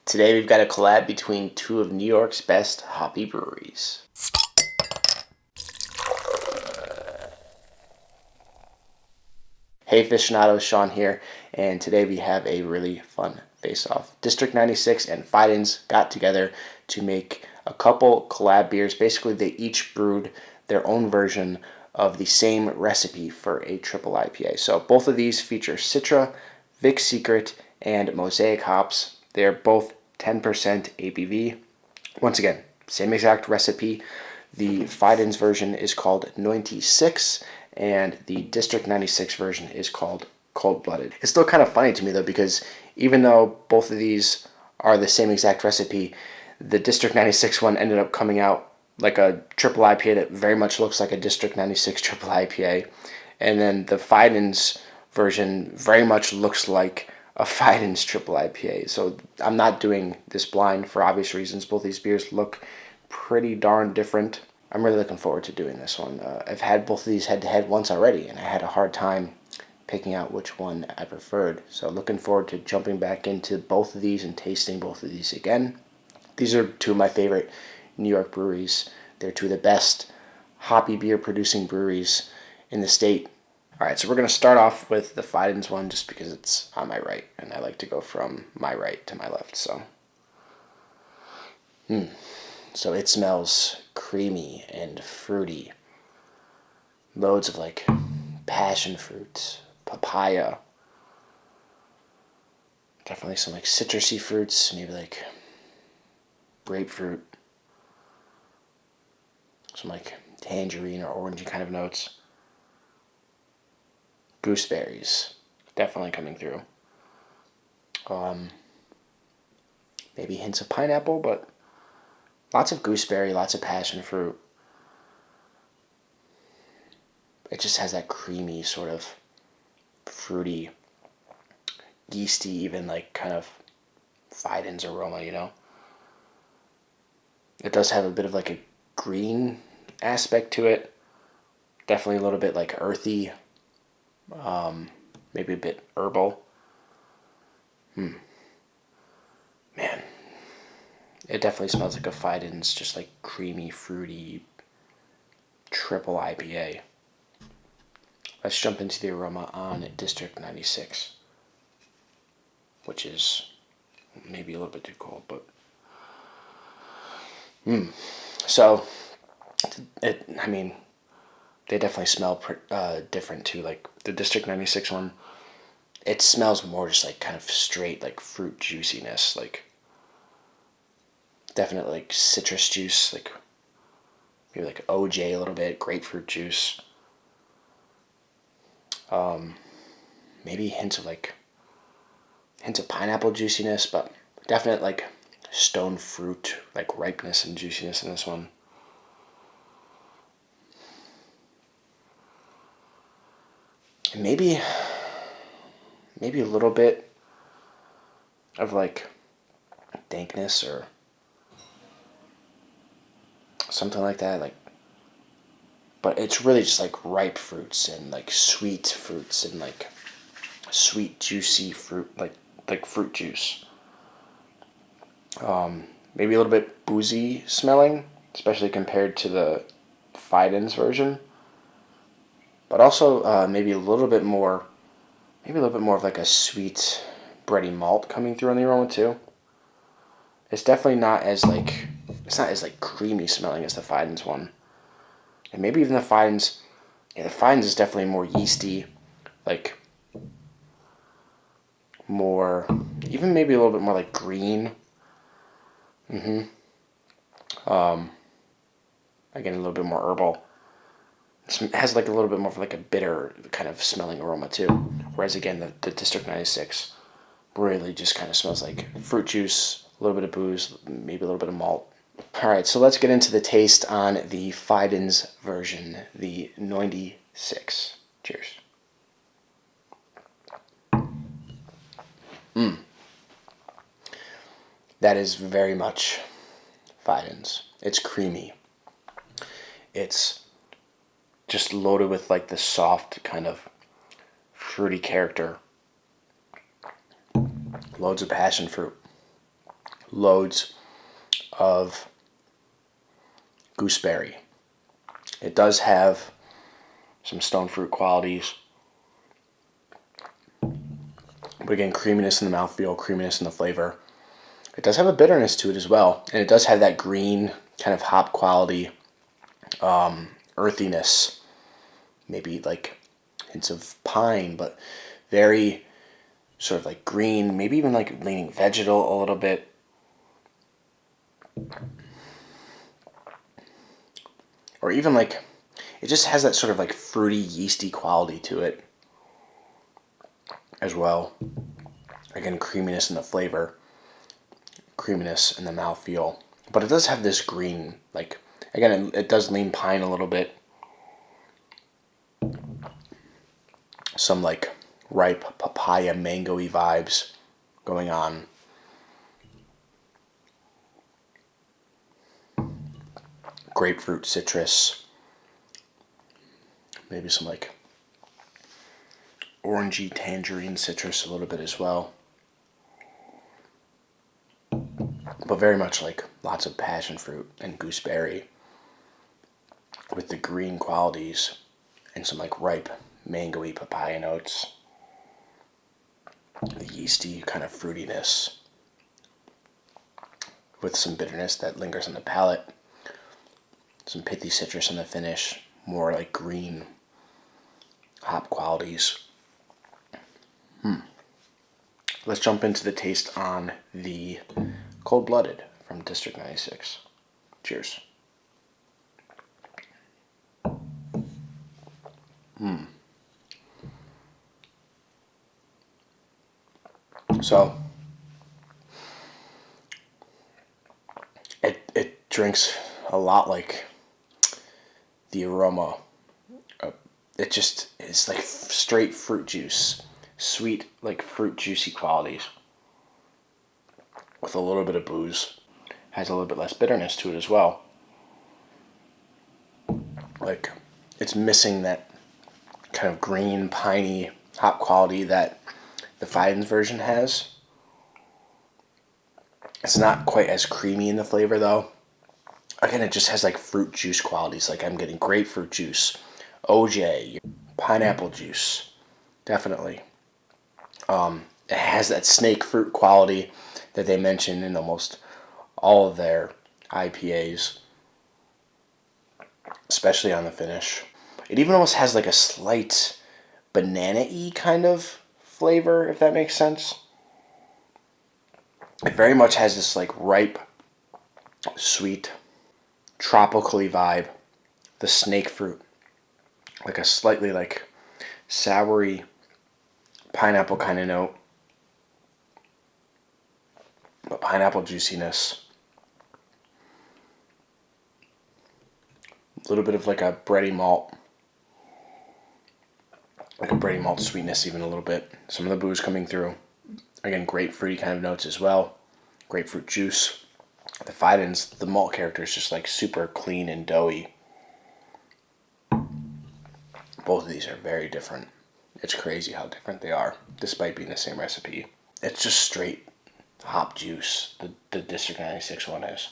Today we've got a collab between two of New York's best hoppy breweries. Hey aficionados, Shawn here, and today we have a really fun face-off. District 96 and Fidens got together to make a couple collab beers. Basically, they each brewed their own version of the same recipe for a triple IPA. So both of these feature Citra, Vic Secret, and Mosaic hops. They're both 10% ABV. Once again, same exact recipe. The Fidens version is called Noinety Six, and the District 96 version is called Cold Blooded. It's still kind of funny to me though, because even though both of these are the same exact recipe, the District 96 one ended up coming out like a triple IPA that very much looks like a District 96 triple IPA, and then the Fidens version very much looks like a Fidens triple IPA. So I'm not doing this blind for obvious reasons. Both these beers look pretty darn different. I'm really looking forward to doing this one. I've had both of these head-to-head once already, and I had a hard time picking out which one I preferred. So looking forward to jumping back into both of these and tasting both of these again. These are two of my favorite New York breweries. They're two of the best hoppy beer producing breweries in the state. Alright, so we're going to start off with the Fidens one just because it's on my right, and I like to go from my right to my left. So it smells creamy and fruity. Loads of like passion fruit, papaya. Definitely some like citrusy fruits, maybe like grapefruit. Some like tangerine or orangey kind of notes. Gooseberries, definitely coming through. Maybe hints of pineapple, but lots of gooseberry, lots of passion fruit. It just has that creamy sort of fruity, yeasty, even like kind of Fidens aroma, you know? It does have a bit of like a green aspect to it. Definitely a little bit like earthy. Maybe a bit herbal. Man. It definitely smells like a Fidens, just like creamy, fruity, triple IPA. Let's jump into the aroma on District 96, which is maybe a little bit too cold, but so they definitely smell different too. Like the District 96 one, it smells more just like kind of straight like fruit juiciness, like definitely like citrus juice, like maybe like OJ a little bit, grapefruit juice. Maybe hints of pineapple juiciness, but definite like stone fruit like ripeness and juiciness in this one. And maybe a little bit of like dankness or something like that, like, but it's really just like ripe fruits and like sweet fruits and like sweet juicy fruit, like fruit juice. Maybe a little bit boozy smelling, especially compared to the Fidens version, but also maybe a little bit more of like a sweet bready malt coming through on the aroma too. It's definitely not as like creamy smelling as the Fidens one. And maybe even the Fidens is definitely more yeasty, like more, even maybe a little bit more like green. Again, a little bit more herbal. It has like a little bit more of like a bitter kind of smelling aroma too. Whereas again, the District 96 really just kind of smells like fruit juice, a little bit of booze, maybe a little bit of malt. Alright, so let's get into the taste on the Fidens version, the Noinety Six. Cheers. That is very much Fidens. It's creamy. It's just loaded with like the soft kind of fruity character. Loads of passion fruit. loads of gooseberry. It does have some stone fruit qualities. But again, creaminess in the mouthfeel, creaminess in the flavor. It does have a bitterness to it as well. And it does have that green kind of hop quality, earthiness. Maybe like hints of pine, but very sort of like green, maybe even like leaning vegetal a little bit. Or even like, it just has that sort of like fruity, yeasty quality to it as well. Again, creaminess in the flavor, creaminess in the mouthfeel. But it does have this green, like, again, it does lean pine a little bit. Some like ripe papaya, mango-y vibes going on. Grapefruit, citrus. Maybe some like orangey, tangerine, citrus a little bit as well. But very much like lots of passion fruit and gooseberry with the green qualities and some like ripe mango-y papaya notes. The yeasty kind of fruitiness with some bitterness that lingers on the palate. Some pithy citrus in the finish, more like green hop qualities. Let's jump into the taste on the cold-blooded from District 96. Cheers. So it drinks a lot like the aroma. It just is like straight fruit juice, sweet like fruit juicy qualities with a little bit of booze. Has a little bit less bitterness to it as well. Like it's missing that kind of green piney hop quality that the Fidens version has. It's not quite as creamy in the flavor though. Again, it just has like fruit juice qualities. Like I'm getting grapefruit juice, OJ, pineapple juice, definitely. It has that snake fruit quality that they mention in almost all of their IPAs, especially on the finish. It even almost has like a slight banana-y kind of flavor, if that makes sense. It very much has this like ripe, sweet, tropically vibe. The snake fruit, like a slightly like soury pineapple kind of note, but pineapple juiciness. A little bit of like a bready malt, like a bready malt sweetness, even a little bit. Some of the booze coming through. Again, grapefruity kind of notes as well. Grapefruit juice. The Fidens, the malt character is just like super clean and doughy. Both of these are very different. It's crazy how different they are, despite being the same recipe. It's just straight hop juice, the District 96 one is.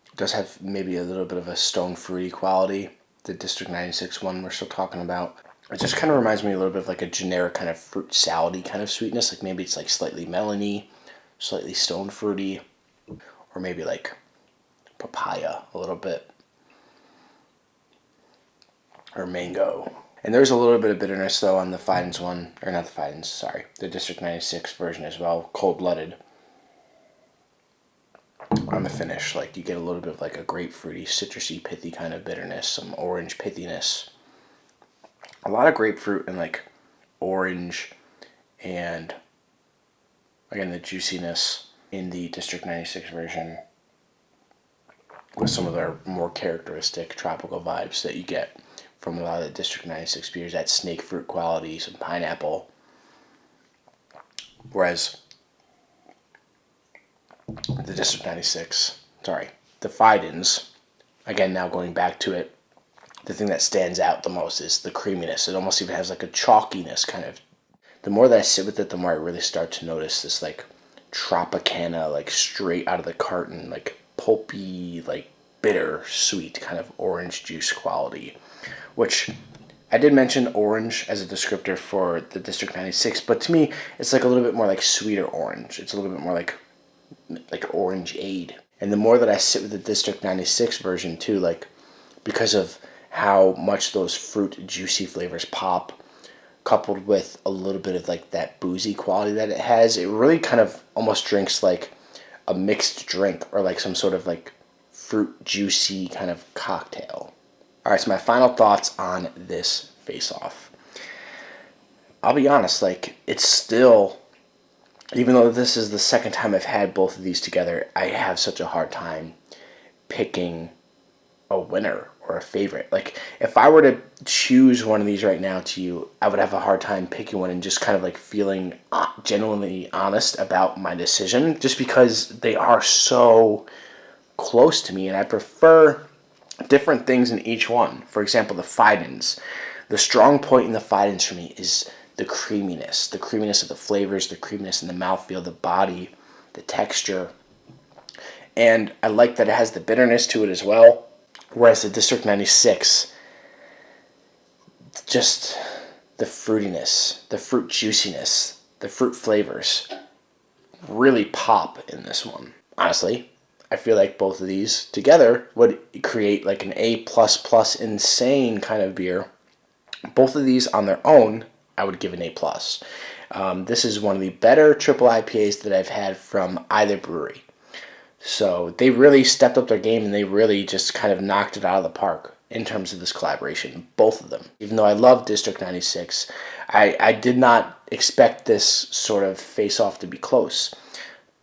It does have maybe a little bit of a stone fruity quality, the District 96 one we're still talking about. It just kind of reminds me a little bit of like a generic kind of fruit salady kind of sweetness. Like maybe it's like slightly melony, slightly stone fruity, or maybe like papaya a little bit, or mango. And there's a little bit of bitterness though on the Fidens one, or not the Fidens, sorry, the District 96 version as well, cold-blooded. On the finish, like you get a little bit of like a grapefruity, citrusy, pithy kind of bitterness, some orange pithiness. A lot of grapefruit and like orange, and again the juiciness in the District 96 version with some of their more characteristic tropical vibes that you get from a lot of the District 96 beers, that snake fruit quality, some pineapple. Whereas the District 96, the Fidens, again now going back to it, the thing that stands out the most is the creaminess. It almost even has like a chalkiness kind of. The more that I sit with it, the more I really start to notice this like Tropicana, like straight out of the carton, like pulpy, like bitter, sweet kind of orange juice quality, which I did mention orange as a descriptor for the District 96, but to me, it's like a little bit more like sweeter orange. It's a little bit more like orangeade. And the more that I sit with the District 96 version too, like because of how much those fruit juicy flavors pop, coupled with a little bit of like that boozy quality that it has, it really kind of almost drinks like a mixed drink or like some sort of like fruit juicy kind of cocktail. All right, so my final thoughts on this face-off. I'll be honest, like it's still, even though this is the second time I've had both of these together, I have such a hard time picking a winner or a favorite. Like if I were to choose one of these right now to you, I would have a hard time picking one and just kind of like feeling genuinely honest about my decision, just because they are so close to me and I prefer different things in each one. For example, the Fidens. The strong point in the Fidens for me is the creaminess of the flavors, the creaminess in the mouthfeel, the body, the texture. And I like that it has the bitterness to it as well. Whereas the District 96, just the fruitiness, the fruit juiciness, the fruit flavors really pop in this one. Honestly, I feel like both of these together would create like an A++ insane kind of beer. Both of these on their own, I would give an A+. This is one of the better triple IPAs that I've had from either brewery. So they really stepped up their game and they really just kind of knocked it out of the park in terms of this collaboration, both of them. Even though I love District 96, I did not expect this sort of face-off to be close.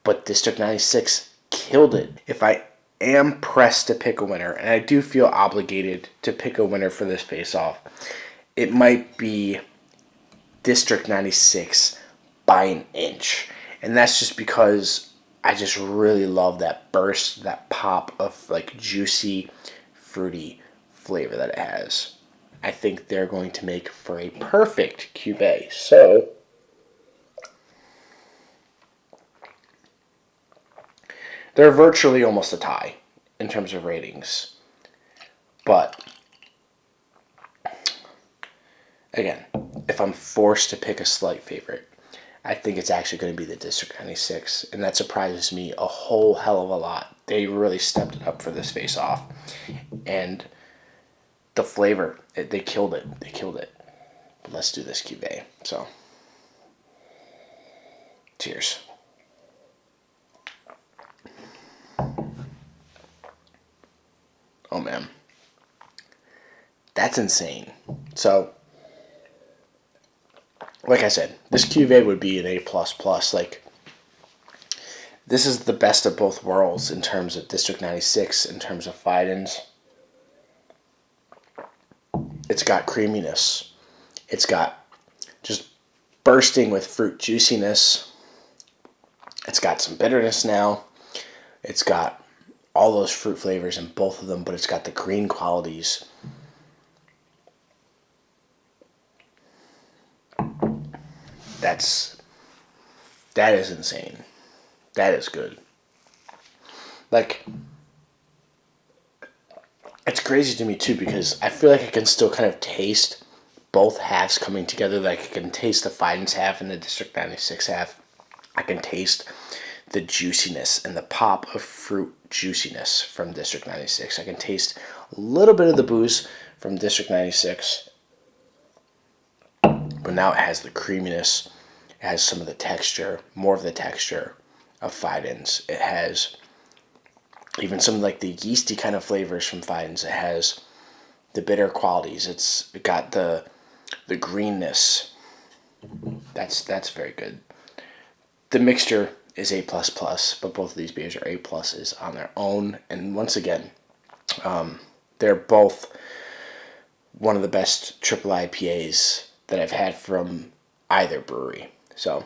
But District 96 killed it. If I am pressed to pick a winner, and I do feel obligated to pick a winner for this face-off, it might be District 96 by an inch. And that's just because I just really love that burst, that pop of like juicy, fruity flavor that it has. I think they're going to make for a perfect Cuvée. So they're virtually almost a tie in terms of ratings. But again, if I'm forced to pick a slight favorite, I think it's actually going to be the District 96, and that surprises me a whole hell of a lot. They really stepped it up for this face-off, and the flavor, they killed it. They killed it. But let's do this Cuvée. So, cheers. Oh man, that's insane. So, like I said, this Cuvée would be an A++. Like, this is the best of both worlds in terms of District 96, in terms of Fidens. It's got creaminess. It's got just bursting with fruit juiciness. It's got some bitterness now. It's got all those fruit flavors in both of them, but it's got the green qualities. That is insane. That is good. Like, it's crazy to me too because I feel like I can still kind of taste both halves coming together. Like I can taste the Fidens half and the District 96 half. I can taste the juiciness and the pop of fruit juiciness from District 96. I can taste a little bit of the booze from District 96. But now it has the creaminess. It has some of the texture, more of the texture of Fidens. It has even some like the yeasty kind of flavors from Fidens. It has the bitter qualities. It's got the greenness. That's very good. The mixture is A++, but both of these beers are A+s on their own. And once again, they're both one of the best triple IPAs that I've had from either brewery. So,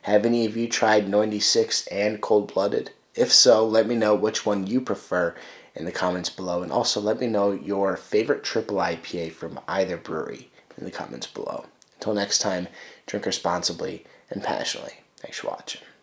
have any of you tried Noinety Six and Cold Blooded? If so, let me know which one you prefer in the comments below. And also let me know your favorite triple IPA from either brewery in the comments below. Until next time, drink responsibly and passionately. Thanks for watching.